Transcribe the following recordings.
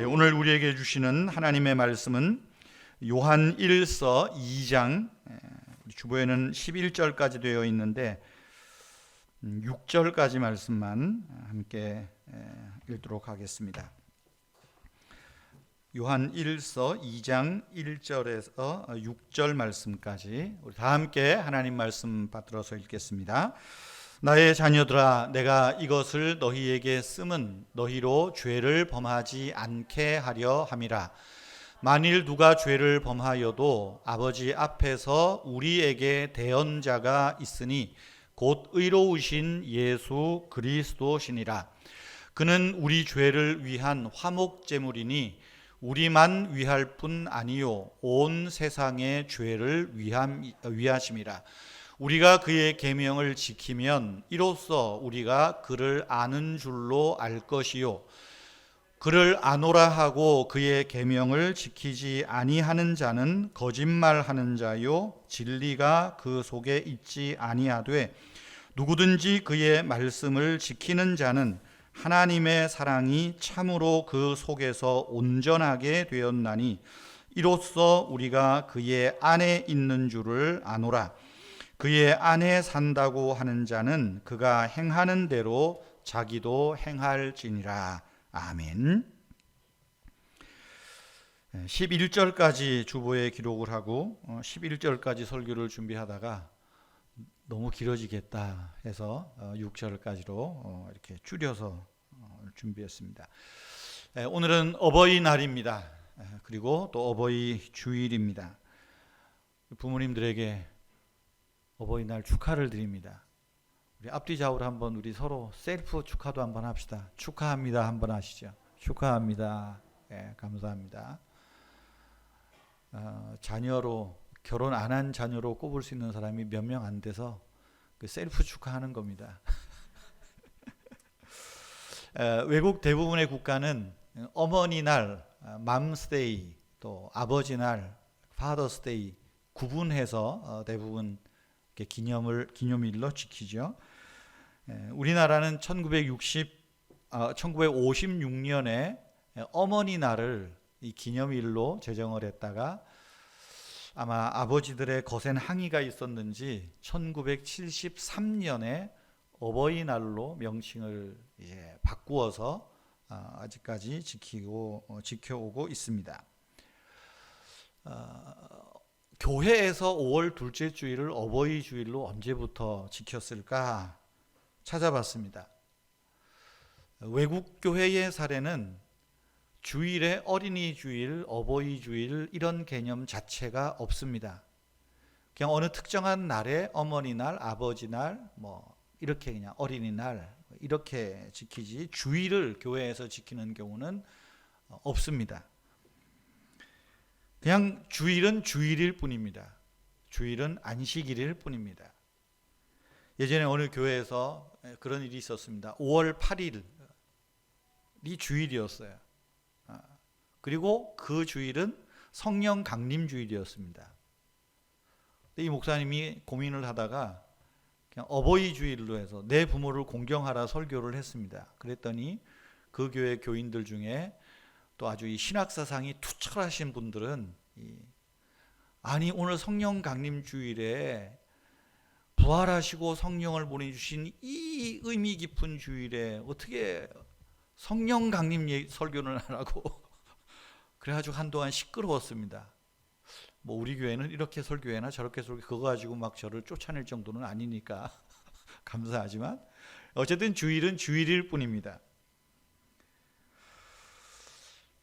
오늘 우리에게 주시는 하나님의 말씀은 요한 1서 2장, 주보에는 11절까지 되어 있는데 6절까지 말씀만 함께 읽도록 하겠습니다. 요한 1서 2장 1절에서 6절 말씀까지 우리 다 함께 하나님 말씀 받들어서 읽겠습니다. 나의 자녀들아, 내가 이것을 너희에게 쓰면 너희로 죄를 범하지 않게 하려 함이라. 만일 누가 죄를 범하여도 아버지 앞에서 우리에게 대언자가 있으니 곧 의로우신 예수 그리스도시니라. 그는 우리 죄를 위한 화목제물이니 우리만 위할 뿐 아니요 온 세상의 죄를 위하심이라. 우리가 그의 계명을 지키면 이로써 우리가 그를 아는 줄로 알 것이요 그를 아노라 하고 그의 계명을 지키지 아니하는 자는 거짓말하는 자요 진리가 그 속에 있지 아니하되 누구든지 그의 말씀을 지키는 자는 하나님의 사랑이 참으로 그 속에서 온전하게 되었나니 이로써 우리가 그의 안에 있는 줄을 아노라. 그의 안에 산다고 하는 자는 그가 행하는 대로 자기도 행할지니라. 아멘. 11절까지 주보에 기록을 하고 11절까지 설교를 준비하다가 너무 길어지겠다 해서 6절까지로 이렇게 줄여서 준비했습니다. 오늘은 어버이날입니다. 그리고 또 어버이 주일입니다. 부모님들에게 어버이날 축하를 드립니다. 우리 앞뒤 좌우로 한번 우리 서로 셀프 축하도 한번 합시다. 축하합니다 한번 하시죠. 축하합니다. 감사합니다. 자녀로 결혼 안 한 자녀로 꼽을 수 있는 사람이 몇 명 안 돼서 그 셀프 축하하는 겁니다. 외국 대부분의 국가는 어머니 날, 맘스데이, 또 아버지 날, 파더스데이 구분해서 대부분 기념일로 지키죠. 우리나라는 1956년에 어머니 날을 이 기념일로 제정을 했다가 아마 아버지들의 거센 항의가 있었는지 1973년에 어버이날로 명칭을 바꾸어서 아직까지 지켜오고 있습니다. 교회에서 5월 둘째 주일을 어버이 주일로 언제부터 지켰을까 찾아봤습니다. 외국 교회의 사례는 주일에 어린이 주일, 어버이 주일 이런 개념 자체가 없습니다. 그냥 어느 특정한 날에 어머니 날, 아버지 날, 이렇게 그냥 어린이날 이렇게 지키지 주일을 교회에서 지키는 경우는 없습니다. 그냥 주일은 주일일 뿐입니다. 주일은 안식일일 뿐입니다. 예전에 어느 교회에서 그런 일이 있었습니다. 5월 8일이 주일이었어요. 그리고 그 주일은 성령 강림 주일이었습니다. 이 목사님이 고민을 하다가 그냥 어버이 주일로 해서 내 부모를 공경하라 설교를 했습니다. 그랬더니 그 교회 교인들 중에 또 아주 이 신학사상이 투철하신 분들은 아니 오늘 성령 강림 주일에 부활하시고 성령을 보내주신 이 의미 깊은 주일에 어떻게 성령 강림 설교를 하라고 그래가지고 한동안 시끄러웠습니다. 우리 교회는 이렇게 설교회나 저렇게 설교 그거 가지고 막 저를 쫓아낼 정도는 아니니까 감사하지만 어쨌든 주일은 주일일 뿐입니다.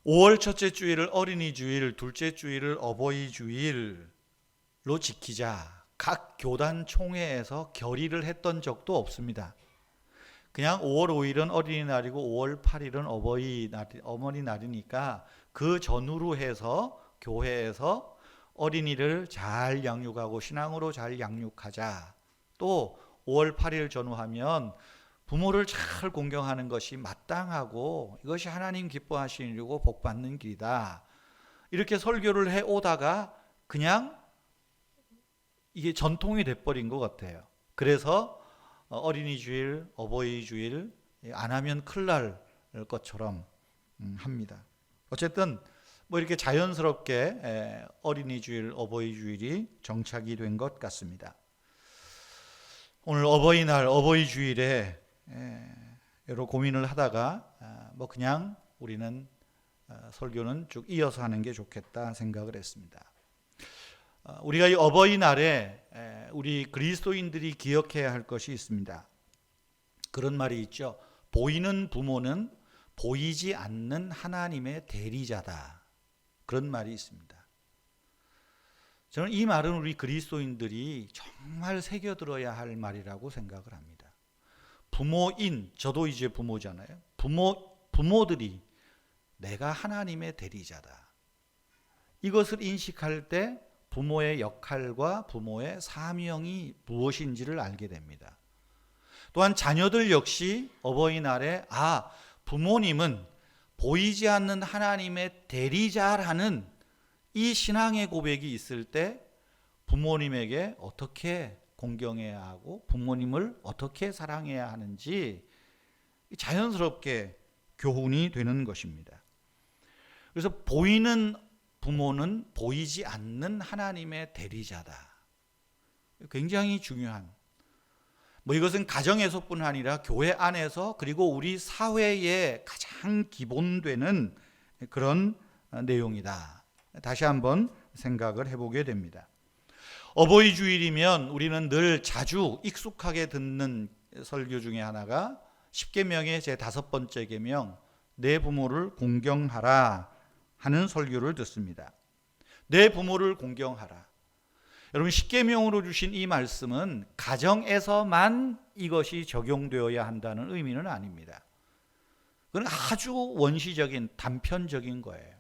5월 첫째 주일을 어린이 주일, 둘째 주일을 어버이 주일로 지키자 각 교단 총회에서 결의를 했던 적도 없습니다. 그냥 5월 5일은 어린이날이고 5월 8일은 어머니날이니까 그 전후로 해서 교회에서 어린이를 잘 양육하고 신앙으로 잘 양육하자. 또 5월 8일 전후하면 부모를 잘 공경하는 것이 마땅하고 이것이 하나님 기뻐하시는 일이고 복받는 길이다. 이렇게 설교를 해오다가 그냥 이게 전통이 돼버린 것 같아요. 그래서 어린이 주일, 어버이 주일 안 하면 큰일 날 것처럼 합니다. 어쨌든 뭐 이렇게 자연스럽게 어린이 주일, 어버이 주일이 정착이 된 것 같습니다. 오늘 어버이날, 어버이 주일에 여러 고민을 하다가 뭐 그냥 우리는 설교는 쭉 이어서 하는 게 좋겠다 생각을 했습니다. 우리가 이 어버이날에 우리 그리스도인들이 기억해야 할 것이 있습니다. 그런 말이 있죠. 보이는 부모는 보이지 않는 하나님의 대리자다. 그런 말이 있습니다. 저는 이 말은 우리 그리스도인들이 정말 새겨들어야 할 말이라고 생각을 합니다. 부모인, 저도 이제 부모잖아요. 부모들이 내가 하나님의 대리자다. 이것을 인식할 때 부모의 역할과 부모의 사명이 무엇인지를 알게 됩니다. 또한 자녀들 역시 어버이날에 부모님은 보이지 않는 하나님의 대리자라는 이 신앙의 고백이 있을 때 부모님에게 어떻게 공경해야 하고 부모님을 어떻게 사랑해야 하는지 자연스럽게 교훈이 되는 것입니다. 그래서 보이는 부모는 보이지 않는 하나님의 대리자다. 굉장히 중요한, 이것은 가정에서뿐 아니라 교회 안에서 그리고 우리 사회의 가장 기본되는 그런 내용이다. 다시 한번 생각을 해보게 됩니다. 어버이 주일이면 우리는 늘 자주 익숙하게 듣는 설교 중에 하나가 십계명의 제 5번째 계명, 내 부모를 공경하라 하는 설교를 듣습니다. 내 부모를 공경하라. 여러분, 십계명으로 주신 이 말씀은 가정에서만 이것이 적용되어야 한다는 의미는 아닙니다. 그건 아주 원시적인 단편적인 거예요.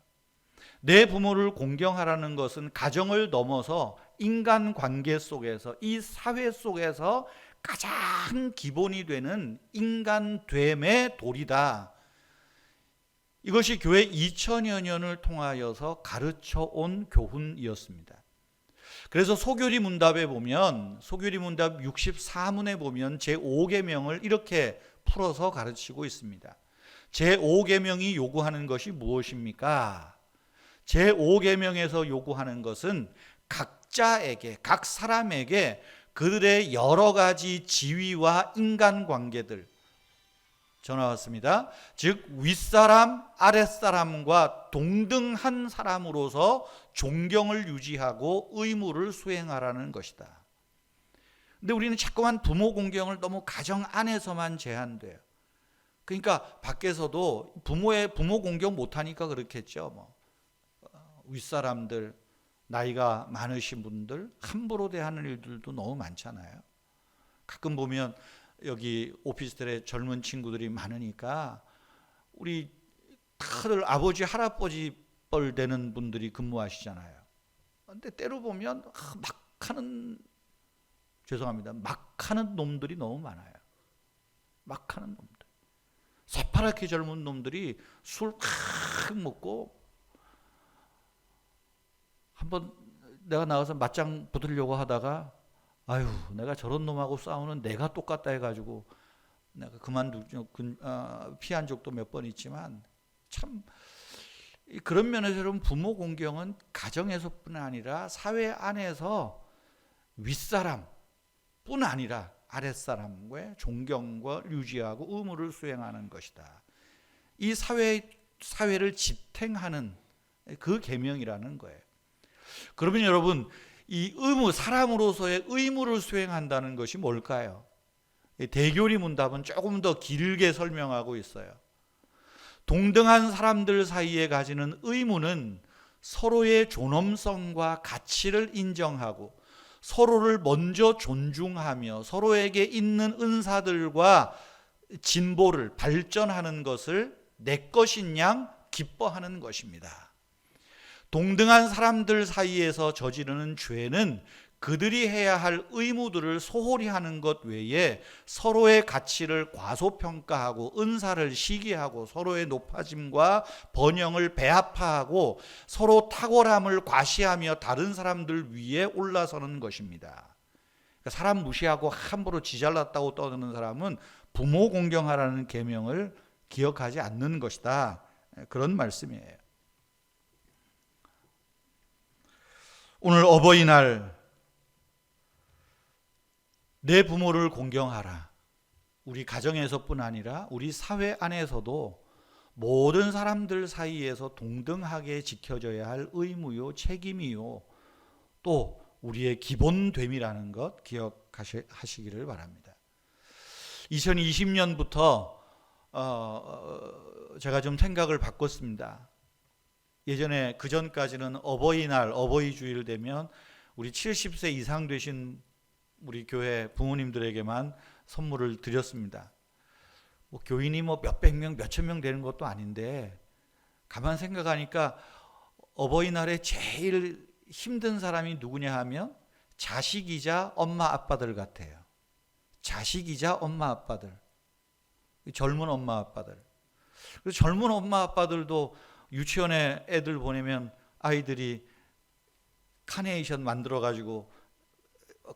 내 부모를 공경하라는 것은 가정을 넘어서 인간관계 속에서, 이 사회 속에서 가장 기본이 되는 인간됨의 도리다. 이것이 교회 2000여 년을 통하여서 가르쳐 온 교훈이었습니다. 그래서 소교리 문답에 보면, 소교리 문답 64문에 보면 제5계명을 이렇게 풀어서 가르치고 있습니다. 제5계명이 요구하는 것이 무엇입니까? 제5계명에서 요구하는 것은 각자에게, 각 사람에게 그들의 여러 가지 지위와 인간관계들, 전화 왔습니다. 즉 윗사람, 아랫사람과 동등한 사람으로서 존경을 유지하고 의무를 수행하라는 것이다. 근데 우리는 자꾸만 부모 공경을 너무 가정 안에서만 제한돼요. 그러니까 밖에서도 부모 공경 못하니까 그렇겠죠. 윗사람들, 나이가 많으신 분들 함부로 대하는 일들도 너무 많잖아요. 가끔 보면 여기 오피스텔에 젊은 친구들이 많으니까 우리 다들 아버지 할아버지 뻘 되는 분들이 근무하시잖아요. 근데 때로 보면 막하는 놈들이 너무 많아요. 막하는 놈들, 새파랗게 젊은 놈들이 술 팍 먹고, 한번 내가 나가서 맞짱 붙으려고 하다가 내가 저런 놈하고 싸우는 내가 똑같다 해가지고 내가 피한 적도 몇 번 있지만, 참 그런 면에서 여러분, 부모 공경은 가정에서뿐 아니라 사회 안에서 윗사람뿐 아니라 아랫사람과의 존경과 유지하고 의무를 수행하는 것이다. 이 사회를 지탱하는 그 계명이라는 거예요. 그러면 여러분, 이 사람으로서의 의무를 수행한다는 것이 뭘까요? 대교리 문답은 조금 더 길게 설명하고 있어요. 동등한 사람들 사이에 가지는 의무는 서로의 존엄성과 가치를 인정하고 서로를 먼저 존중하며 서로에게 있는 은사들과 진보를 발전하는 것을 내 것인 양 기뻐하는 것입니다. 동등한 사람들 사이에서 저지르는 죄는 그들이 해야 할 의무들을 소홀히 하는 것 외에 서로의 가치를 과소평가하고 은사를 시기하고 서로의 높아짐과 번영을 배아파하고 서로 탁월함을 과시하며 다른 사람들 위에 올라서는 것입니다. 그러니까 사람 무시하고 함부로 지잘났다고 떠드는 사람은 부모 공경하라는 계명을 기억하지 않는 것이다. 그런 말씀이에요. 오늘 어버이날 내 부모를 공경하라. 우리 가정에서뿐 아니라 우리 사회 안에서도 모든 사람들 사이에서 동등하게 지켜져야 할 의무요, 책임이요, 또 우리의 기본됨이라는 것 기억하시기를 바랍니다. 2020년부터 제가 좀 생각을 바꿨습니다. 예전에 그전까지는 어버이날, 어버이주일 되면 우리 70세 이상 되신 우리 교회 부모님들에게만 선물을 드렸습니다. 뭐 교인이 뭐 몇백 명, 몇천 명 되는 것도 아닌데 가만 생각하니까 어버이날에 제일 힘든 사람이 누구냐 하면 자식이자 엄마 아빠들 같아요. 자식이자 엄마 아빠들, 젊은 엄마 아빠들. 그래서 젊은 엄마 아빠들도 유치원에 애들 보내면 아이들이 카네이션 만들어 가지고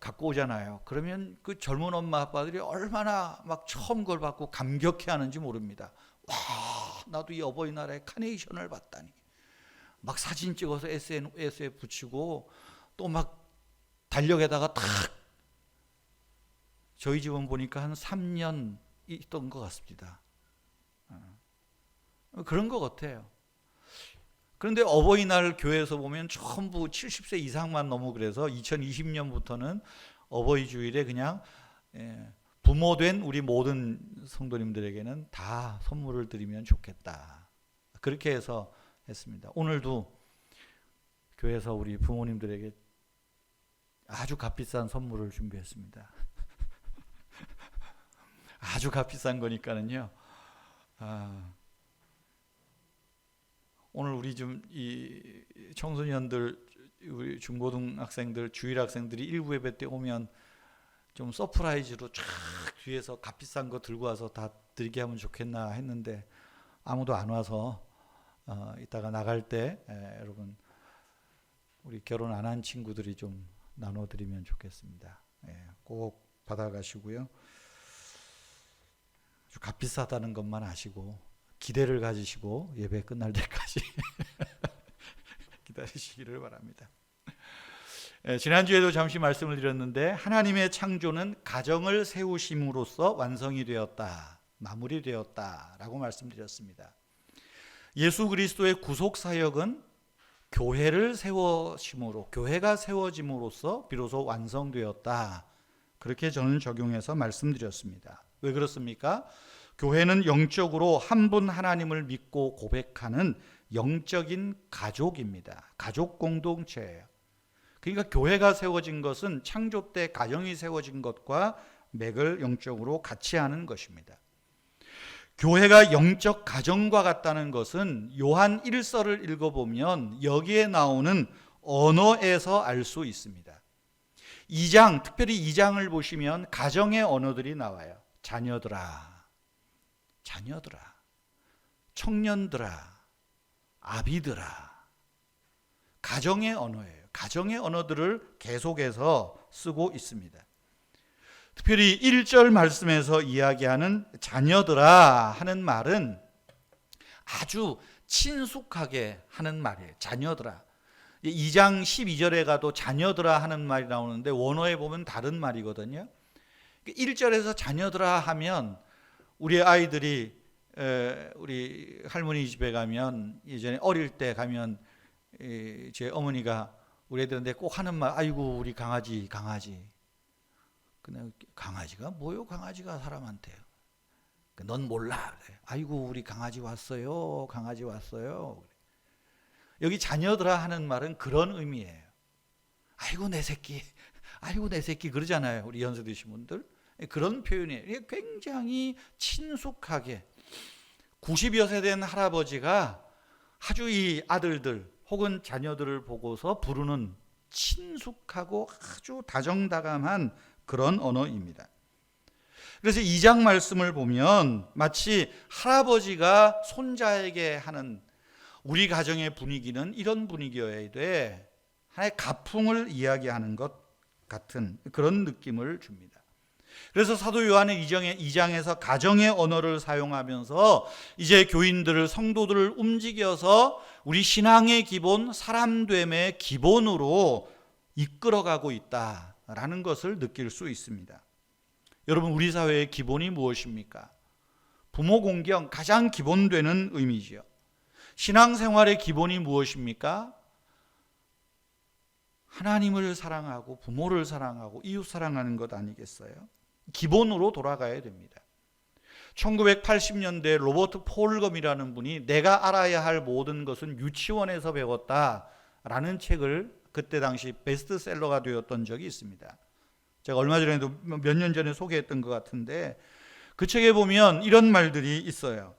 갖고 오잖아요. 그러면 그 젊은 엄마 아빠들이 얼마나 막 처음 걸 받고 감격해 하는지 모릅니다. 와, 나도 이 어버이날에 카네이션을 받다니. 막 사진 찍어서 SNS에 붙이고 또 막 달력에다가 탁. 저희 집은 보니까 한 3년 있던 것 같습니다. 그런 것 같아요. 그런데 어버이날 교회에서 보면 전부 70세 이상만 넘어 그래서 2020년부터는 어버이 주일에 그냥 부모된 우리 모든 성도님들에게는 다 선물을 드리면 좋겠다. 그렇게 해서 했습니다. 오늘도 교회에서 우리 부모님들에게 아주 값비싼 선물을 준비했습니다. 아주 값비싼 거니까는요. 오늘 우리 좀 이 청소년들, 우리 중고등학생들, 주일학생들이 일부 예배 때 오면 좀 서프라이즈로 쫙 뒤에서 값비싼 거 들고 와서 다 드리게 하면 좋겠나 했는데 아무도 안 와서 이따가 나갈 때 여러분 우리 결혼 안 한 친구들이 좀 나눠드리면 좋겠습니다. 꼭 받아가시고요. 아주 값비싸다는 것만 아시고 기대를 가지시고 예배 끝날 때까지 기다리시기를 바랍니다. 지난주에도 잠시 말씀을 드렸는데 하나님의 창조는 가정을 세우심으로써 완성이 되었다, 마무리되었다라고 말씀드렸습니다. 예수 그리스도의 구속 사역은 교회를 세워심으로, 교회가 세워짐으로써 비로소 완성되었다. 그렇게 저는 적용해서 말씀드렸습니다. 왜 그렇습니까? 교회는 영적으로 한 분 하나님을 믿고 고백하는 영적인 가족입니다. 가족 공동체예요. 그러니까 교회가 세워진 것은 창조 때 가정이 세워진 것과 맥을 영적으로 같이 하는 것입니다. 교회가 영적 가정과 같다는 것은 요한 1서를 읽어보면 여기에 나오는 언어에서 알 수 있습니다. 2장, 특별히 2장을 보시면 가정의 언어들이 나와요. 자녀들아, 자녀들아, 청년들아, 아비들아. 가정의 언어예요. 가정의 언어들을 계속해서 쓰고 있습니다. 특별히 1절 말씀에서 이야기하는 자녀들아 하는 말은 아주 친숙하게 하는 말이에요. 자녀들아. 2장 12절에 가도 자녀들아 하는 말이 나오는데 원어에 보면 다른 말이거든요. 1절에서 자녀들아 하면 우리 아이들이 우리 할머니 집에 가면 예전에 어릴 때 가면 제 어머니가 우리 애들한테 꼭 하는 말, 아이고 우리 강아지, 강아지. 그냥 강아지가 뭐요? 강아지가 사람한테요. 넌 몰라. 그래. 아이고 우리 강아지 왔어요. 강아지 왔어요. 그래. 여기 자녀들아 하는 말은 그런 의미예요. 아이고 내 새끼, 아이고 내 새끼 그러잖아요. 우리 연세 드신 분들. 그런 표현이에요. 굉장히 친숙하게 90여 세 된 할아버지가 아주 이 아들들 혹은 자녀들을 보고서 부르는 친숙하고 아주 다정다감한 그런 언어입니다. 그래서 2장 말씀을 보면 마치 할아버지가 손자에게 하는 우리 가정의 분위기는 이런 분위기여야 돼. 하나의 가풍을 이야기하는 것 같은 그런 느낌을 줍니다. 그래서 사도 요한의 2장에서 가정의 언어를 사용하면서 이제 교인들을, 성도들을 움직여서 우리 신앙의 기본, 사람됨의 기본으로 이끌어가고 있다라는 것을 느낄 수 있습니다. 여러분, 우리 사회의 기본이 무엇입니까? 부모 공경 가장 기본되는 의미지요. 신앙생활의 기본이 무엇입니까? 하나님을 사랑하고 부모를 사랑하고 이웃 사랑하는 것 아니겠어요? 기본으로 돌아가야 됩니다. 1980년대 로버트 폴검이라는 분이 내가 알아야 할 모든 것은 유치원에서 배웠다라는 책을 그때 당시 베스트셀러가 되었던 적이 있습니다. 제가 얼마 전에도 몇 년 전에 소개했던 것 같은데 그 책에 보면 이런 말들이 있어요.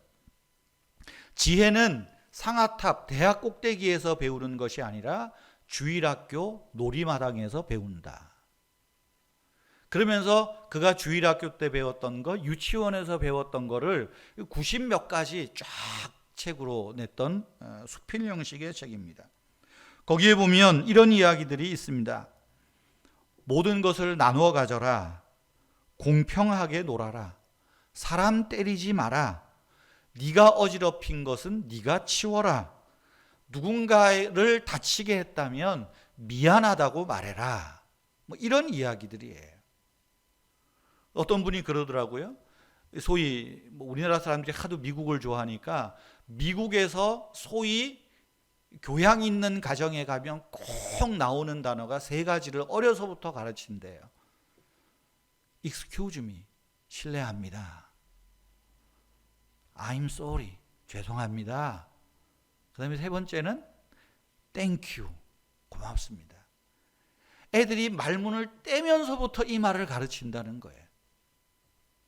지혜는 상아탑, 대학 꼭대기에서 배우는 것이 아니라 주일학교 놀이마당에서 배운다. 그러면서 그가 주일학교 때 배웠던 거, 유치원에서 배웠던 거를 90몇 가지 쫙 책으로 냈던 수필 형식의 책입니다. 거기에 보면 이런 이야기들이 있습니다. 모든 것을 나누어 가져라. 공평하게 놀아라. 사람 때리지 마라. 네가 어지럽힌 것은 네가 치워라. 누군가를 다치게 했다면 미안하다고 말해라. 뭐 이런 이야기들이에요. 어떤 분이 그러더라고요. 소위 우리나라 사람들이 하도 미국을 좋아하니까 미국에서 소위 교양 있는 가정에 가면 꼭 나오는 단어가 세 가지를 어려서부터 가르친대요. Excuse me, 실례합니다. I'm sorry, 죄송합니다. 그 다음에 세 번째는 Thank you, 고맙습니다. 애들이 말문을 떼면서부터 이 말을 가르친다는 거예요.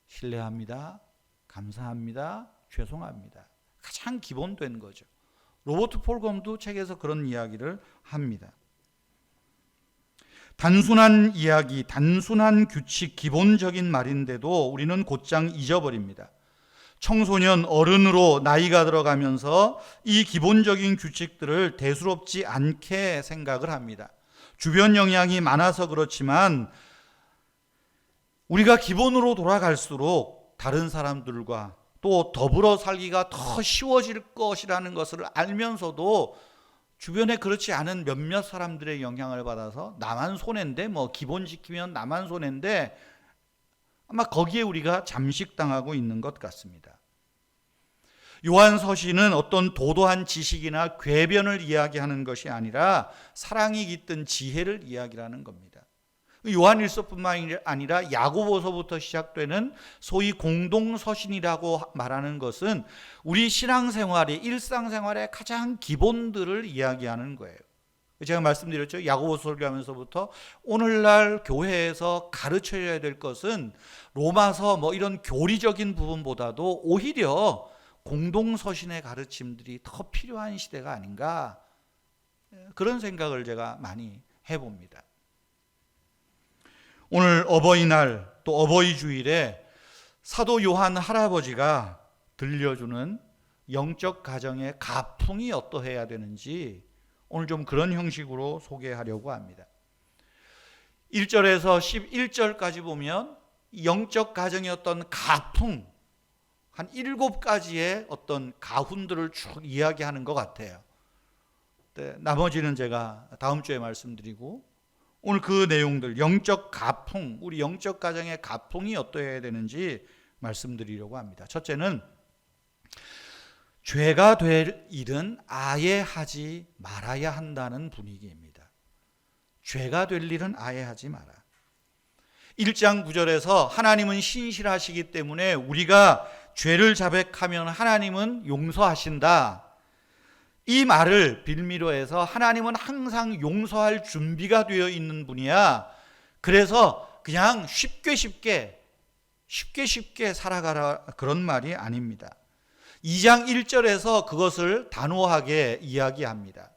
실례합니다, 감사합니다, 죄송합니다. 가장 기본된 거죠. 로버트 폴검도 책에서 그런 이야기를 합니다. 단순한 이야기, 단순한 규칙, 기본적인 말인데도 우리는 곧장 잊어버립니다. 청소년, 어른으로 나이가 들어가면서 이 기본적인 규칙들을 대수롭지 않게 생각을 합니다. 주변 영향이 많아서 그렇지만 우리가 기본으로 돌아갈수록 다른 사람들과 또 더불어 살기가 더 쉬워질 것이라는 것을 알면서도 주변에 그렇지 않은 몇몇 사람들의 영향을 받아서 나만 손해인데 뭐 기본 지키면 나만 손해인데 아마 거기에 우리가 잠식당하고 있는 것 같습니다. 요한 서신은 어떤 도도한 지식이나 궤변을 이야기하는 것이 아니라 사랑이 깃든 지혜를 이야기하는 겁니다. 요한일서뿐만 아니라 야고보서부터 시작되는 소위 공동서신이라고 말하는 것은 우리 신앙생활의 일상생활의 가장 기본들을 이야기하는 거예요. 제가 말씀드렸죠. 야고보서 설교하면서부터 오늘날 교회에서 가르쳐야 될 것은 로마서 뭐 이런 교리적인 부분보다도 오히려 공동서신의 가르침들이 더 필요한 시대가 아닌가, 그런 생각을 제가 많이 해봅니다. 오늘 어버이날 또 어버이 주일에 사도 요한 할아버지가 들려주는 영적 가정의 가풍이 어떠해야 되는지 오늘 좀 그런 형식으로 소개하려고 합니다. 1절에서 11절까지 보면 영적 가정의 어떤 가풍, 한 7가지의 어떤 가훈들을 쭉 이야기하는 것 같아요. 나머지는 제가 다음 주에 말씀드리고, 오늘 그 내용들, 영적 가풍, 우리 영적 가정의 가풍이 어떠해야 되는지 말씀드리려고 합니다. 첫째는 죄가 될 일은 아예 하지 말아야 한다는 분위기입니다. 죄가 될 일은 아예 하지 마라. 1장 9절에서 하나님은 신실하시기 때문에 우리가 죄를 자백하면 하나님은 용서하신다. 이 말을 빌미로 해서 하나님은 항상 용서할 준비가 되어 있는 분이야. 그래서 그냥 쉽게 살아가라, 그런 말이 아닙니다. 2장 1절에서 그것을 단호하게 이야기합니다.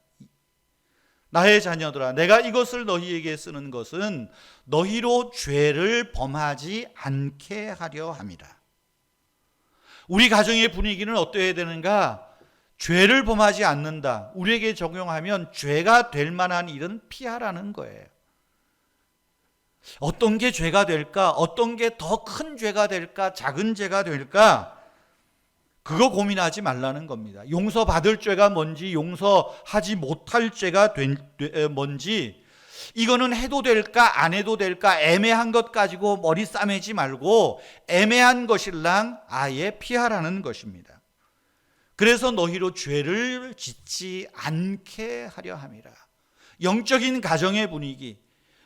나의 자녀들아, 내가 이것을 너희에게 쓰는 것은 너희로 죄를 범하지 않게 하려 함이라. 우리 가정의 분위기는 어떠해야 되는가? 죄를 범하지 않는다. 우리에게 적용하면 죄가 될 만한 일은 피하라는 거예요. 어떤 게 죄가 될까? 어떤 게 더 큰 죄가 될까? 작은 죄가 될까? 그거 고민하지 말라는 겁니다. 용서받을 죄가 뭔지, 용서하지 못할 죄가 뭔지, 이거는 해도 될까 안 해도 될까 애매한 것 가지고 머리 싸매지 말고 애매한 것일랑 아예 피하라는 것입니다. 그래서 너희로 죄를 짓지 않게 하려 함이라. 영적인 가정의 분위기,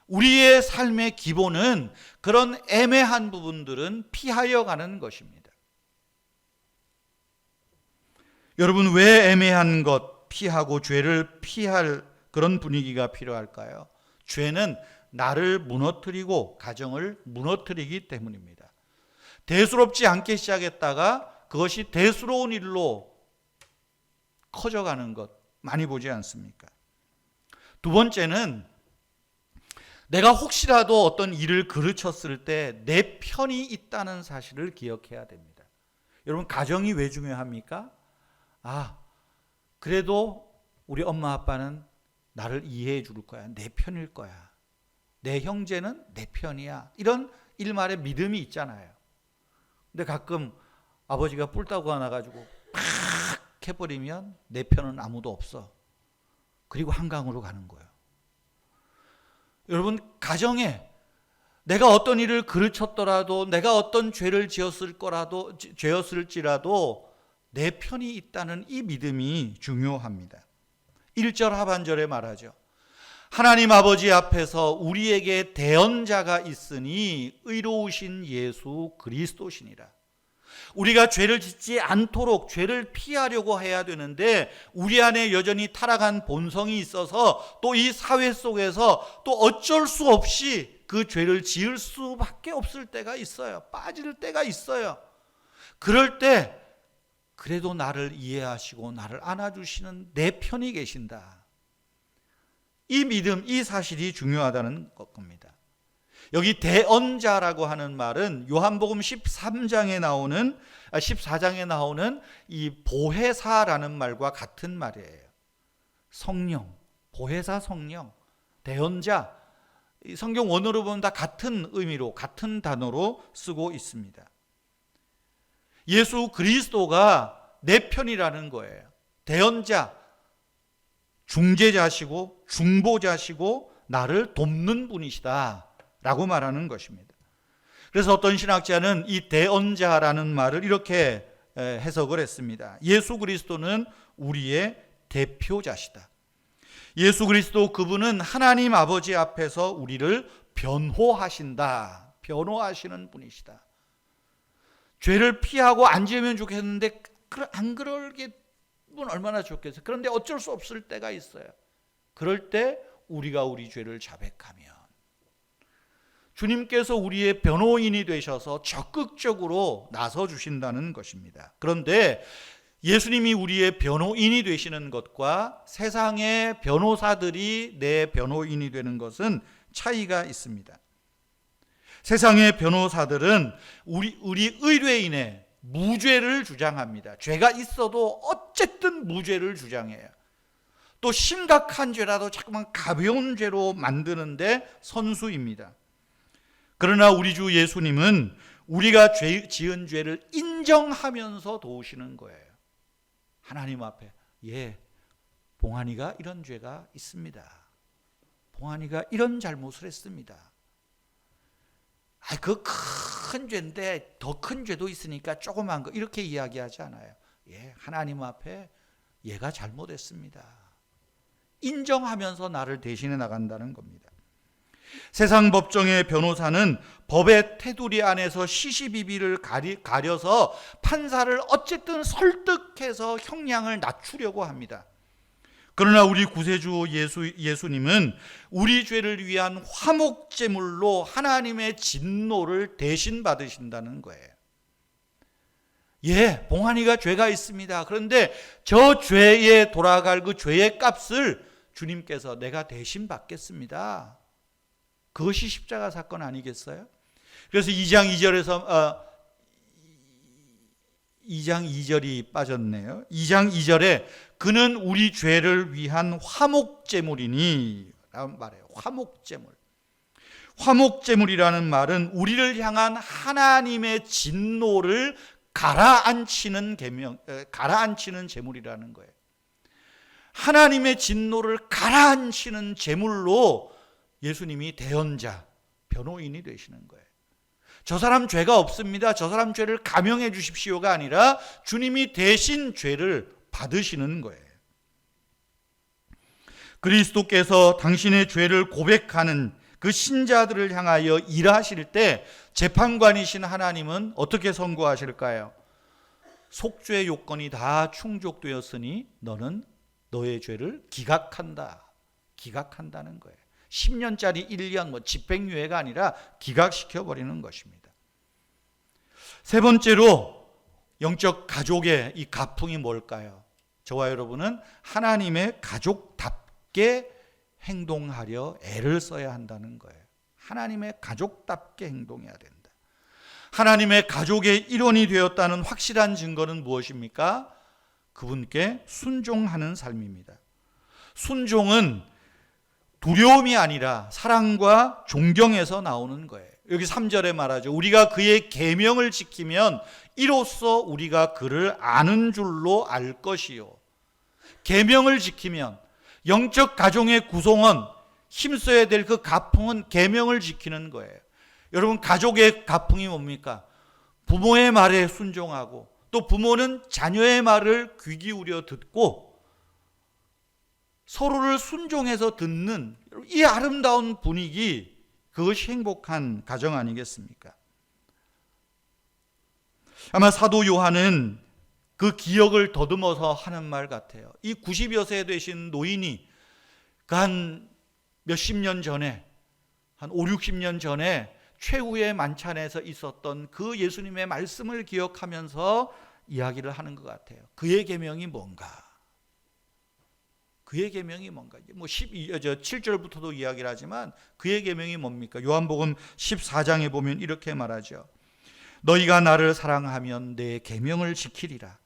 우리의 삶의 기본은 그런 애매한 부분들은 피하여 가는 것입니다. 여러분, 왜 애매한 것 피하고 죄를 피할 그런 분위기가 필요할까요? 죄는 나를 무너뜨리고 가정을 무너뜨리기 때문입니다. 대수롭지 않게 시작했다가 그것이 대수로운 일로 커져가는 것 많이 보지 않습니까? 두 번째는 내가 혹시라도 어떤 일을 그르쳤을 때 내 편이 있다는 사실을 기억해야 됩니다. 여러분, 가정이 왜 중요합니까? 그래도 우리 엄마 아빠는 나를 이해해 줄 거야. 내 편일 거야. 내 형제는 내 편이야. 이런 일말의 믿음이 있잖아요. 근데 가끔 아버지가 뿔따구 하나 가지고 팍 해버리면 내 편은 아무도 없어. 그리고 한강으로 가는 거예요. 여러분, 가정에 내가 어떤 일을 그르쳤더라도, 내가 어떤 죄를 죄였을지라도 내 편이 있다는 이 믿음이 중요합니다. 1절 하반절에 말하죠. 하나님 아버지 앞에서 우리에게 대언자가 있으니 의로우신 예수 그리스도시니라. 우리가 죄를 짓지 않도록 죄를 피하려고 해야 되는데 우리 안에 여전히 타락한 본성이 있어서 또 이 사회 속에서 또 어쩔 수 없이 그 죄를 지을 수밖에 없을 때가 있어요. 빠질 때가 있어요. 그럴 때 그래도 나를 이해하시고 나를 안아주시는 내 편이 계신다. 이 믿음, 이 사실이 중요하다는 겁니다. 여기 대언자라고 하는 말은 요한복음 14장에 나오는 이 보혜사라는 말과 같은 말이에요. 성령, 보혜사 성령, 대언자, 성경 원어로 보면 다 같은 의미로, 같은 단어로 쓰고 있습니다. 예수 그리스도가 내 편이라는 거예요. 대언자, 중재자시고 중보자시고 나를 돕는 분이시다 라고 말하는 것입니다. 그래서 어떤 신학자는 이 대언자라는 말을 이렇게 해석을 했습니다. 예수 그리스도는 우리의 대표자시다. 예수 그리스도, 그분은 하나님 아버지 앞에서 우리를 변호하신다. 변호하시는 분이시다. 죄를 피하고 안 지으면 좋겠는데 안 그러면 얼마나 좋겠어요. 그런데 어쩔 수 없을 때가 있어요. 그럴 때 우리가 우리 죄를 자백하면 주님께서 우리의 변호인이 되셔서 적극적으로 나서 주신다는 것입니다. 그런데 예수님이 우리의 변호인이 되시는 것과 세상의 변호사들이 내 변호인이 되는 것은 차이가 있습니다. 세상의 변호사들은 우리 의뢰인의 무죄를 주장합니다. 죄가 있어도 어쨌든 무죄를 주장해요. 또 심각한 죄라도 자꾸만 가벼운 죄로 만드는데 선수입니다. 그러나 우리 주 예수님은 우리가 지은 죄를 인정하면서 도우시는 거예요. 하나님 앞에, 봉환이가 이런 죄가 있습니다. 봉환이가 이런 잘못을 했습니다. 그 큰 죄인데 더 큰 죄도 있으니까 조그만 거, 이렇게 이야기하지 않아요. 하나님 앞에 얘가 잘못했습니다. 인정하면서 나를 대신해 나간다는 겁니다. 세상 법정의 변호사는 법의 테두리 안에서 시시비비를 가려서 판사를 어쨌든 설득해서 형량을 낮추려고 합니다. 그러나 우리 구세주 예수님은 우리 죄를 위한 화목제물로 하나님의 진노를 대신 받으신다는 거예요. 봉환이가 죄가 있습니다. 그런데 저 죄에 돌아갈 그 죄의 값을 주님께서 내가 대신 받겠습니다. 그것이 십자가 사건 아니겠어요? 그래서 2장 2절이 빠졌네요. 2장 2절에 그는 우리 죄를 위한 화목제물이니 라고 말해요. 화목제물. 화목제물이라는 말은 우리를 향한 하나님의 진노를 가라앉히는 제물이라는 거예요. 하나님의 진노를 가라앉히는 제물로 예수님이 대언자, 변호인이 되시는 거예요. 저 사람 죄가 없습니다, 저 사람 죄를 감형해 주십시오가 아니라 주님이 대신 죄를 받으시는 거예요. 그리스도께서 당신의 죄를 고백하는 그 신자들을 향하여 일하실 때 재판관이신 하나님은 어떻게 선고하실까요? 속죄의 요건이 다 충족되었으니 너는 너의 죄를 기각한다는 거예요. 10년짜리 1년 집행유예가 아니라 기각시켜버리는 것입니다. 세 번째로 영적 가족의 이 가풍이 뭘까요? 저와 여러분은 하나님의 가족답게 행동하려 애를 써야 한다는 거예요. 하나님의 가족답게 행동해야 된다. 하나님의 가족의 일원이 되었다는 확실한 증거는 무엇입니까? 그분께 순종하는 삶입니다. 순종은 두려움이 아니라 사랑과 존경에서 나오는 거예요. 여기 3절에 말하죠. 우리가 그의 계명을 지키면 이로써 우리가 그를 아는 줄로 알 것이요. 계명을 지키면 영적 가정의 구성원, 힘써야 될 그 가풍은 계명을 지키는 거예요. 여러분, 가족의 가풍이 뭡니까? 부모의 말에 순종하고 또 부모는 자녀의 말을 귀 기울여 듣고 서로를 순종해서 듣는 이 아름다운 분위기, 그것이 행복한 가정 아니겠습니까? 아마 사도 요한은 그 기억을 더듬어서 하는 말 같아요. 이 90여 세 되신 노인이 그 한 몇십 년 전에, 한 5, 60년 전에 최후의 만찬에서 있었던 그 예수님의 말씀을 기억하면서 이야기를 하는 것 같아요. 그의 계명이 뭔가? 그의 계명이 뭔가? 7절부터도 이야기를 하지만 그의 계명이 뭡니까? 요한복음 14장에 보면 이렇게 말하죠. 너희가 나를 사랑하면 내 계명을 지키리라.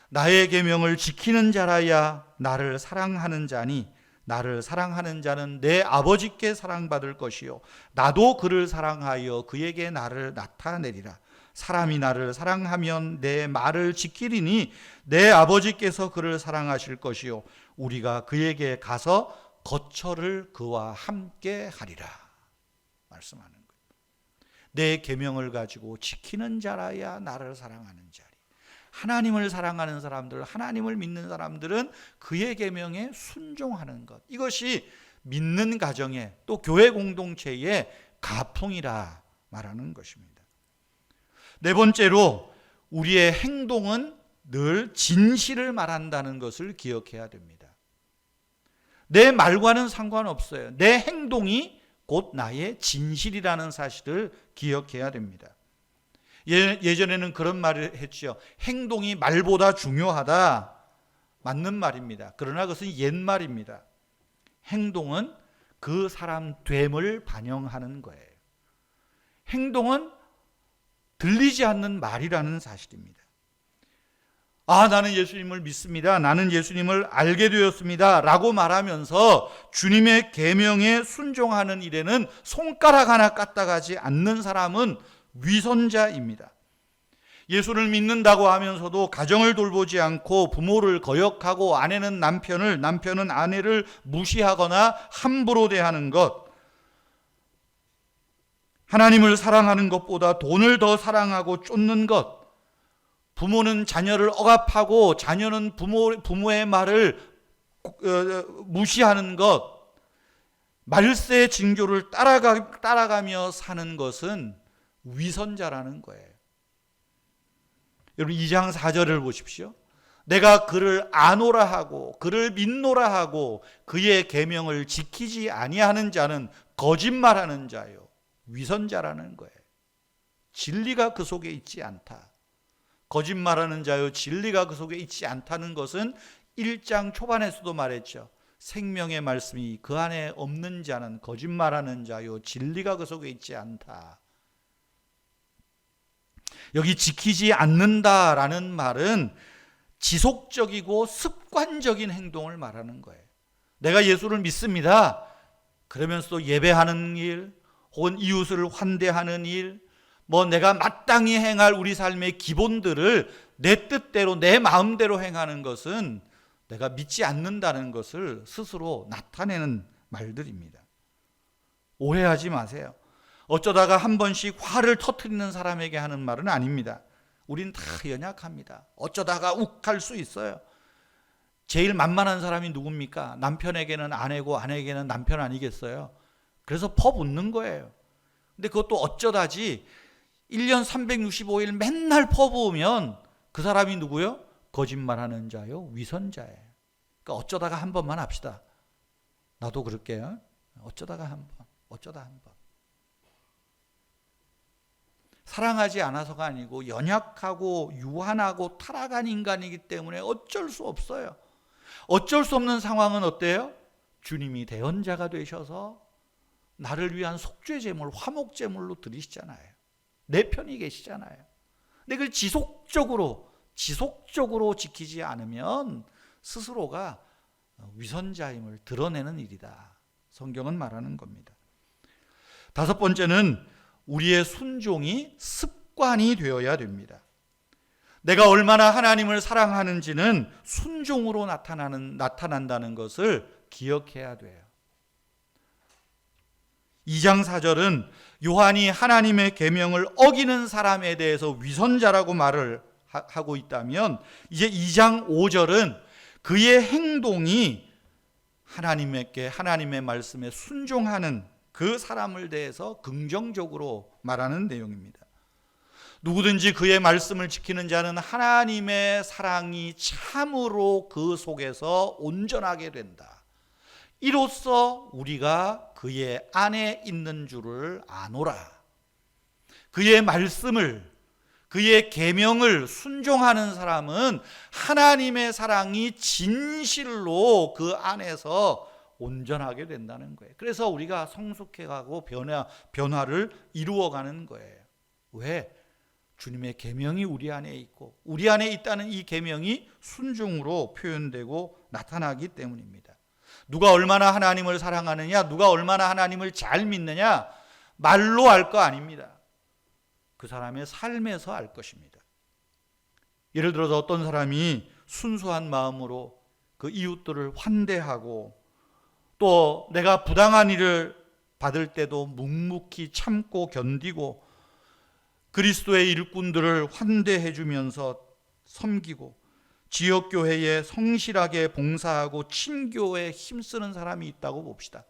나의 계명을 지키는 자라야 나를 사랑하는 자니 나를 사랑하는 자는 내 아버지께 사랑받을 것이요 나도 그를 사랑하여 그에게 나를 나타내리라. 사람이 나를 사랑하면 내 말을 지키리니 내 아버지께서 그를 사랑하실 것이요 우리가 그에게 가서 거처를 그와 함께 하리라 말씀하는 거예요. 내 계명을 가지고 지키는 자라야 나를 사랑하는 자리. 하나님을 사랑하는 사람들, 하나님을 믿는 사람들은 그의 계명에 순종하는 것, 이것이 믿는 가정의 또 교회 공동체의 가풍이라 말하는 것입니다. 네 번째로 우리의 행동은 늘 진실을 말한다는 것을 기억해야 됩니다. 내 말과는 상관없어요. 내 행동이 곧 나의 진실이라는 사실을 기억해야 됩니다. 예전에는 그런 말을 했죠. 행동이 말보다 중요하다. 맞는 말입니다. 그러나 그것은 옛말입니다. 행동은 그 사람 됨을 반영하는 거예요. 행동은 들리지 않는 말이라는 사실입니다. 아, 나는 예수님을 믿습니다. 나는 예수님을 알게 되었습니다. 라고 말하면서 주님의 계명에 순종하는 일에는 손가락 하나 까딱하지 않는 사람은 위선자입니다. 예수를 믿는다고 하면서도 가정을 돌보지 않고 부모를 거역하고 아내는 남편을, 남편은 아내를 무시하거나 함부로 대하는 것, 하나님을 사랑하는 것보다 돈을 더 사랑하고 쫓는 것, 부모는 자녀를 억압하고 자녀는 부모의 말을 무시하는 것, 말세 징조를 따라가며 사는 것은 위선자라는 거예요. 여러분 2장 4절을 보십시오. 내가 그를 아노라 하고 그를 믿노라 하고 그의 계명을 지키지 아니하는 자는 거짓말하는 자요 위선자라는 거예요. 진리가 그 속에 있지 않다. 거짓말하는 자요 진리가 그 속에 있지 않다는 것은 1장 초반에서도 말했죠. 생명의 말씀이 그 안에 없는 자는 거짓말하는 자요 진리가 그 속에 있지 않다. 여기 지키지 않는다라는 말은 지속적이고 습관적인 행동을 말하는 거예요. 내가 예수를 믿습니다. 그러면서도 예배하는 일, 혹은 이웃을 환대하는 일, 내가 마땅히 행할 우리 삶의 기본들을 내 뜻대로 내 마음대로 행하는 것은 내가 믿지 않는다는 것을 스스로 나타내는 말들입니다. 오해하지 마세요. 어쩌다가 한 번씩 화를 터뜨리는 사람에게 하는 말은 아닙니다. 우린 다 연약합니다. 어쩌다가 욱할 수 있어요. 제일 만만한 사람이 누굽니까? 남편에게는 아내고 아내에게는 남편 아니겠어요? 그래서 퍼붓는 거예요. 근데 그것도 어쩌다지 1년 365일 맨날 퍼부으면 그 사람이 누구요? 거짓말하는 자요, 위선자예요. 그러니까 어쩌다가 한 번만 합시다. 나도 그럴게요. 어쩌다가 한 번, 어쩌다 한 번. 사랑하지 않아서가 아니고 연약하고 유한하고 타락한 인간이기 때문에 어쩔 수 없어요. 어쩔 수 없는 상황은 어때요? 주님이 대언자가 되셔서 나를 위한 속죄제물, 화목제물로 드리시잖아요. 내 편이 계시잖아요. 근데 그걸 지속적으로 지키지 않으면 스스로가 위선자임을 드러내는 일이다. 성경은 말하는 겁니다. 다섯 번째는 우리의 순종이 습관이 되어야 됩니다. 내가 얼마나 하나님을 사랑하는지는 순종으로 나타난다는 것을 기억해야 돼요. 2장 4절은 요한이 하나님의 계명을 어기는 사람에 대해서 위선자라고 말을 하고 있다면, 이제 2장 5절은 그의 행동이 하나님의 말씀에 순종하는 그 사람을 대해서 긍정적으로 말하는 내용입니다. 누구든지 그의 말씀을 지키는 자는 하나님의 사랑이 참으로 그 속에서 온전하게 된다. 이로써 우리가 그의 안에 있는 줄을 아노라. 그의 말씀을, 그의 계명을 순종하는 사람은 하나님의 사랑이 진실로 그 안에서 온전하게 된다는 거예요. 그래서 우리가 성숙해가고 변화를 이루어가는 거예요. 왜? 주님의 계명이 우리 안에 있고, 우리 안에 있다는 이 계명이 순종으로 표현되고 나타나기 때문입니다. 누가 얼마나 하나님을 사랑하느냐, 누가 얼마나 하나님을 잘 믿느냐, 말로 알 거 아닙니다. 그 사람의 삶에서 알 것입니다. 예를 들어서 어떤 사람이 순수한 마음으로 그 이웃들을 환대하고, 또 내가 부당한 일을 받을 때도 묵묵히 참고 견디고, 그리스도의 일꾼들을 환대해 주면서 섬기고, 지역교회에 성실하게 봉사하고 친교에 힘쓰는 사람이 있다고 봅시다.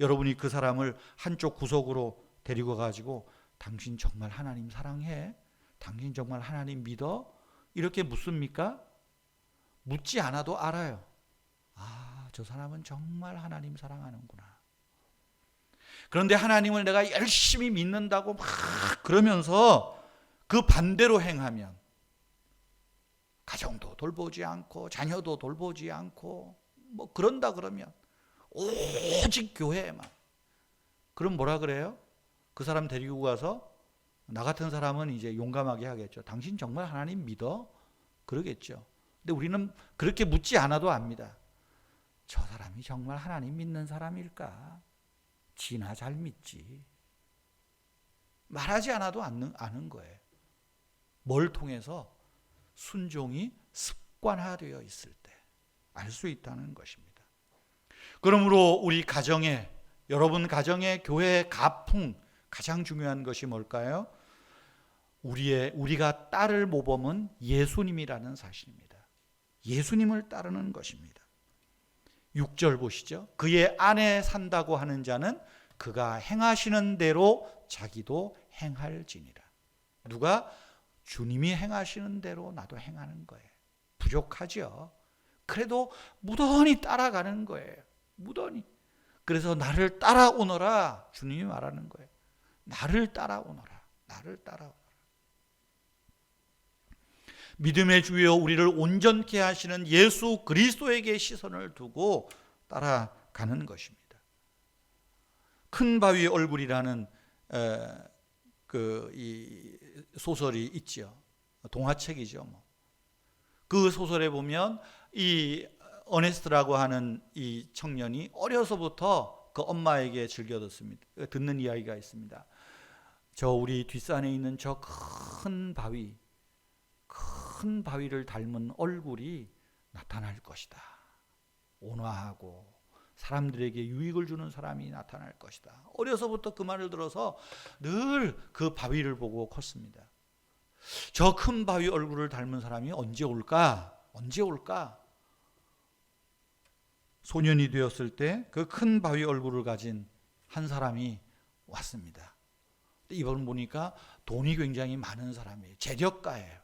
여러분이 그 사람을 한쪽 구석으로 데리고 가지고 당신 정말 하나님 사랑해? 당신 정말 하나님 믿어? 이렇게 묻습니까? 묻지 않아도 알아요. 아, 저 사람은 정말 하나님 사랑하는구나. 그런데 하나님을 내가 열심히 믿는다고 막 그러면서 그 반대로 행하면, 가정도 돌보지 않고 자녀도 돌보지 않고 뭐 그런다 그러면 오직 교회에만, 그럼 뭐라 그래요? 그 사람 데리고 가서, 나 같은 사람은 이제 용감하게 하겠죠. 당신 정말 하나님 믿어? 그러겠죠. 근데 우리는 그렇게 묻지 않아도 압니다. 저 사람이 정말 하나님 믿는 사람일까? 지나 잘 믿지. 말하지 않아도 아는 거예요. 뭘 통해서? 순종이 습관화되어 있을 때 알 수 있다는 것입니다. 그러므로 우리 가정에, 여러분 가정의 교회의 가풍, 가장 중요한 것이 뭘까요? 우리가 따를 모범은 예수님이라는 사실입니다. 예수님을 따르는 것입니다. 6절 보시죠. 그의 안에 산다고 하는 자는 그가 행하시는 대로 자기도 행할지니라. 누가? 주님이 행하시는 대로 나도 행하는 거예요. 부족하죠. 그래도 무던히 따라가는 거예요. 무던히. 그래서 나를 따라오너라, 주님이 말하는 거예요. 나를 따라오너라. 나를 따라오너라. 믿음의 주여 우리를 온전케 하시는 예수 그리스도에게 시선을 두고 따라가는 것입니다. 큰 바위 얼굴이라는 이 소설이 있죠. 동화책이죠. 그 소설에 보면 이 어네스트라고 하는 이 청년이 어려서부터 그 엄마에게 즐겨 듣는 이야기가 있습니다. 저 우리 뒷산에 있는 저 큰 바위를 닮은 얼굴이 나타날 것이다. 온화하고 사람들에게 유익을 주는 사람이 나타날 것이다. 어려서부터 그 말을 들어서 늘 그 바위를 보고 컸습니다. 저 큰 바위 얼굴을 닮은 사람이 언제 올까? 언제 올까? 소년이 되었을 때 그 큰 바위 얼굴을 가진 한 사람이 왔습니다. 이번 보니까 돈이 굉장히 많은 사람이에요. 재력가예요.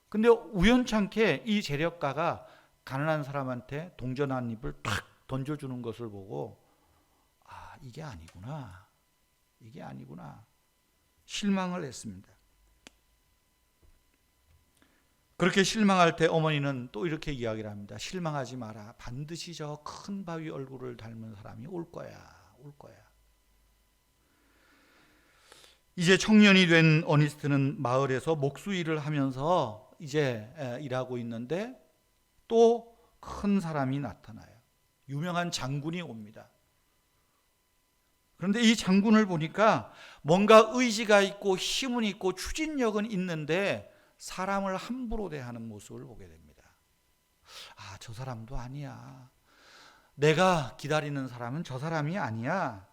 근데 우연찮게 이 재력가가 가난한 사람한테 동전 한 입을 탁 던져주는 것을 보고 아, 이게 아니구나. 이게 아니구나. 실망을 했습니다. 그렇게 실망할 때 어머니는 또 이렇게 이야기를 합니다. 실망하지 마라. 반드시 저 큰 바위 얼굴을 닮은 사람이 올 거야. 올 거야. 이제 청년이 된 어니스트는 마을에서 목수 일을 하면서 이제 일하고 있는데 또 큰 사람이 나타나요. 유명한 장군이 옵니다. 그런데 이 장군을 보니까 뭔가 의지가 있고 힘은 있고 추진력은 있는데 사람을 함부로 대하는 모습을 보게 됩니다. 아, 저 사람도 아니야. 내가 기다리는 사람은 저 사람이 아니야.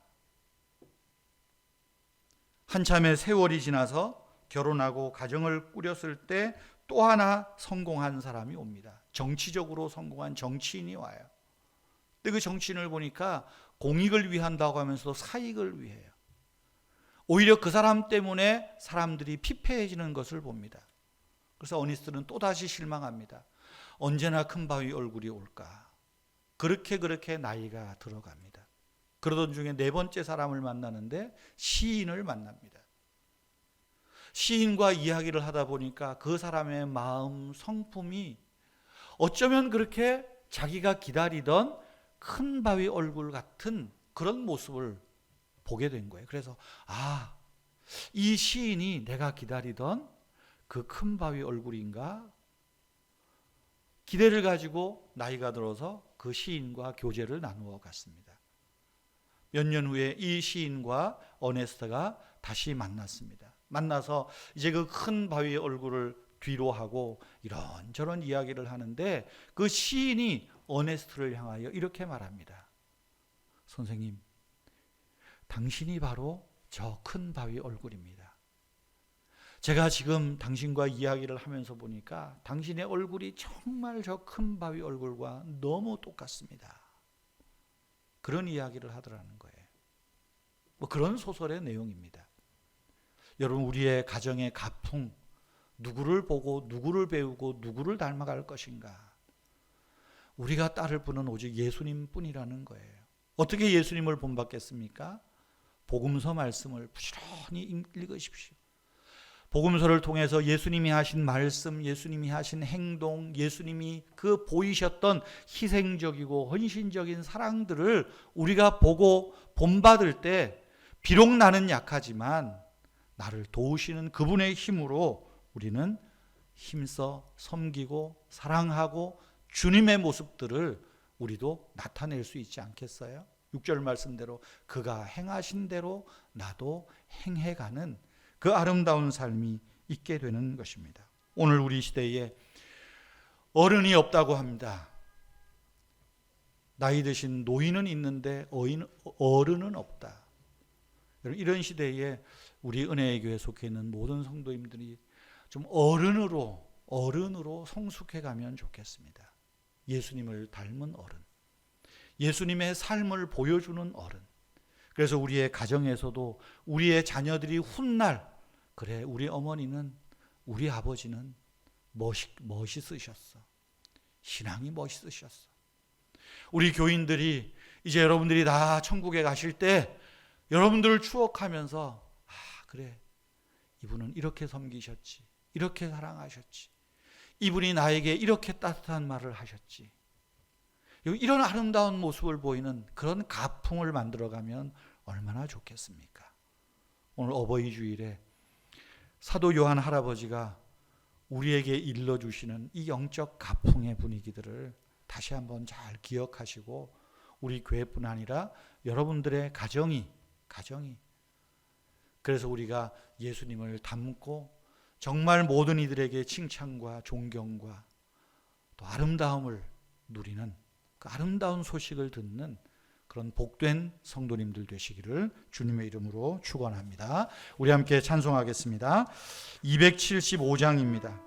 한참의 세월이 지나서 결혼하고 가정을 꾸렸을 때 또 하나 성공한 사람이 옵니다. 정치적으로 성공한 정치인이 와요. 근데 그 정치인을 보니까 공익을 위한다고 하면서도 사익을 위해요. 오히려 그 사람 때문에 사람들이 피폐해지는 것을 봅니다. 그래서 어니스트는 또다시 실망합니다. 언제나 큰 바위 얼굴이 올까? 그렇게 나이가 들어갑니다. 그러던 중에 네 번째 사람을 만나는데 시인을 만납니다. 시인과 이야기를 하다 보니까 그 사람의 마음 성품이 어쩌면 그렇게 자기가 기다리던 큰 바위 얼굴 같은 그런 모습을 보게 된 거예요. 그래서 아, 이 시인이 내가 기다리던 그 큰 바위 얼굴인가? 기대를 가지고 나이가 들어서 그 시인과 교제를 나누어 갔습니다. 몇 년 후에 이 시인과 어네스트가 다시 만났습니다. 만나서 이제 그 큰 바위의 얼굴을 뒤로 하고 이런저런 이야기를 하는데 그 시인이 어네스트를 향하여 이렇게 말합니다. 선생님, 당신이 바로 저 큰 바위 얼굴입니다. 제가 지금 당신과 이야기를 하면서 보니까 당신의 얼굴이 정말 저 큰 바위 얼굴과 너무 똑같습니다. 그런 이야기를 하더라는 거예요. 뭐 그런 소설의 내용입니다. 여러분, 우리의 가정의 가풍, 누구를 보고 누구를 배우고 누구를 닮아갈 것인가? 우리가 따를 분은 오직 예수님 뿐이라는 거예요. 어떻게 예수님을 본받겠습니까? 복음서 말씀을 부지런히 읽으십시오. 복음서를 통해서 예수님이 하신 말씀, 예수님이 하신 행동, 예수님이 그 보이셨던 희생적이고 헌신적인 사랑들을 우리가 보고 본받을 때 비록 나는 약하지만 나를 도우시는 그분의 힘으로 우리는 힘써 섬기고 사랑하고 주님의 모습들을 우리도 나타낼 수 있지 않겠어요? 6절 말씀대로 그가 행하신 대로 나도 행해가는 그 아름다운 삶이 있게 되는 것입니다. 오늘 우리 시대에 어른이 없다고 합니다. 나이 드신 노인은 있는데 어른은 없다. 이런 시대에 우리 은혜의 교회에 속해 있는 모든 성도님들이 좀 어른으로 성숙해 가면 좋겠습니다. 예수님을 닮은 어른, 예수님의 삶을 보여주는 어른. 그래서 우리의 가정에서도 우리의 자녀들이 훗날 그래, 우리 어머니는, 우리 아버지는 멋있으셨어. 신앙이 멋있으셨어. 우리 교인들이 이제 여러분들이 다 천국에 가실 때 여러분들을 추억하면서 아, 그래, 이분은 이렇게 섬기셨지, 이렇게 사랑하셨지, 이분이 나에게 이렇게 따뜻한 말을 하셨지. 이런 아름다운 모습을 보이는 그런 가풍을 만들어가면 얼마나 좋겠습니까? 오늘 어버이 주일에 사도 요한 할아버지가 우리에게 일러주시는 이 영적 가풍의 분위기들을 다시 한번 잘 기억하시고 우리 교회뿐 아니라 여러분들의 가정이 그래서 우리가 예수님을 닮고 정말 모든 이들에게 칭찬과 존경과 또 아름다움을 누리는 그 아름다운 소식을 듣는 그런 복된 성도님들 되시기를 주님의 이름으로 축원합니다. 우리 함께 찬송하겠습니다. 275장입니다.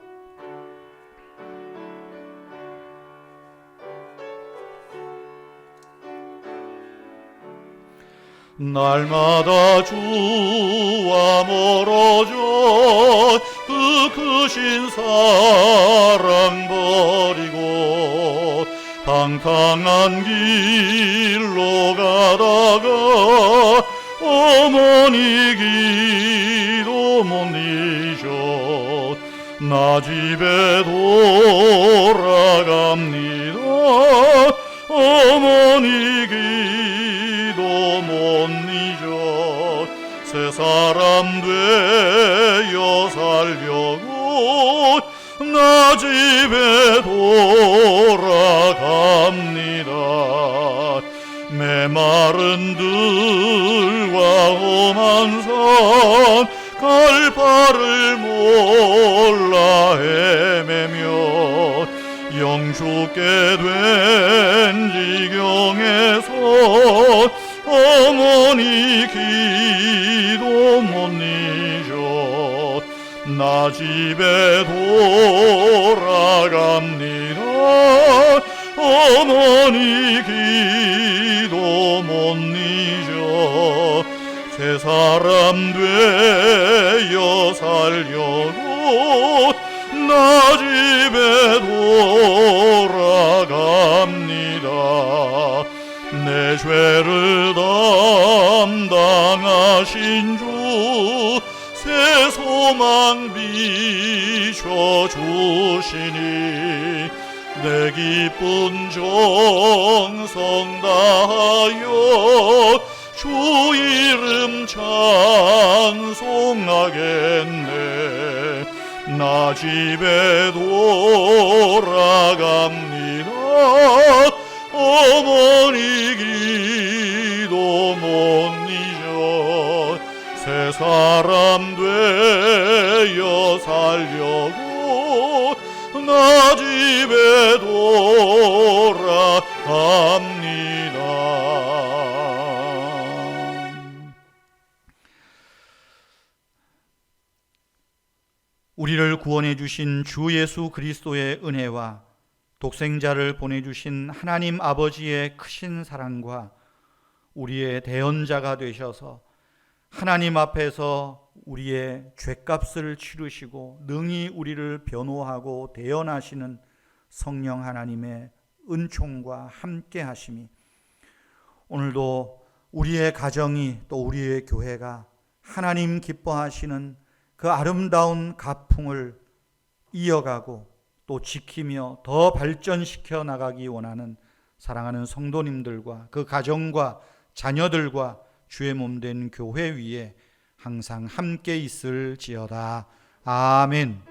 날마다 주와 멀어져 그 크신 사랑 버리고 방탕한 길로 가다가 어머니 기도 못 잊어 나 집에 돌아갑니다. 어머니 기도 못 잊어 새 사람 되어 살려고 나 집에 돌아갑니다. 메마른 들과 험한 산 갈 바를 몰라 헤매며 영죽게 된 지경에서 어머니 기도 못 잊어 나 집에 돌아갑니다. 어머니 기도 못 잊어 새 사람 되어 살려고 나 집에 돌아갑니다. 내 죄를 담당하신 주 새 소망 비춰주시니 내 기쁜 정성 다하여 주 이름 찬송하겠네. 나 집에 돌아갑니다. 어머니 기도 못 잊어 새 사람 되어 살려고 나 집에 돌아갑니다. 우리를 구원해 주신 주 예수 그리스도의 은혜와 독생자를 보내주신 하나님 아버지의 크신 사랑과 우리의 대언자가 되셔서 하나님 앞에서 우리의 죄값을 치르시고 능히 우리를 변호하고 대언하시는 성령 하나님의 은총과 함께 하심이 오늘도 우리의 가정이 또 우리의 교회가 하나님 기뻐하시는 그 아름다운 가풍을 이어가고 또 지키며 더 발전시켜 나가기 원하는 사랑하는 성도님들과 그 가정과 자녀들과 주의 몸된 교회 위에 항상 함께 있을지어다. 아멘.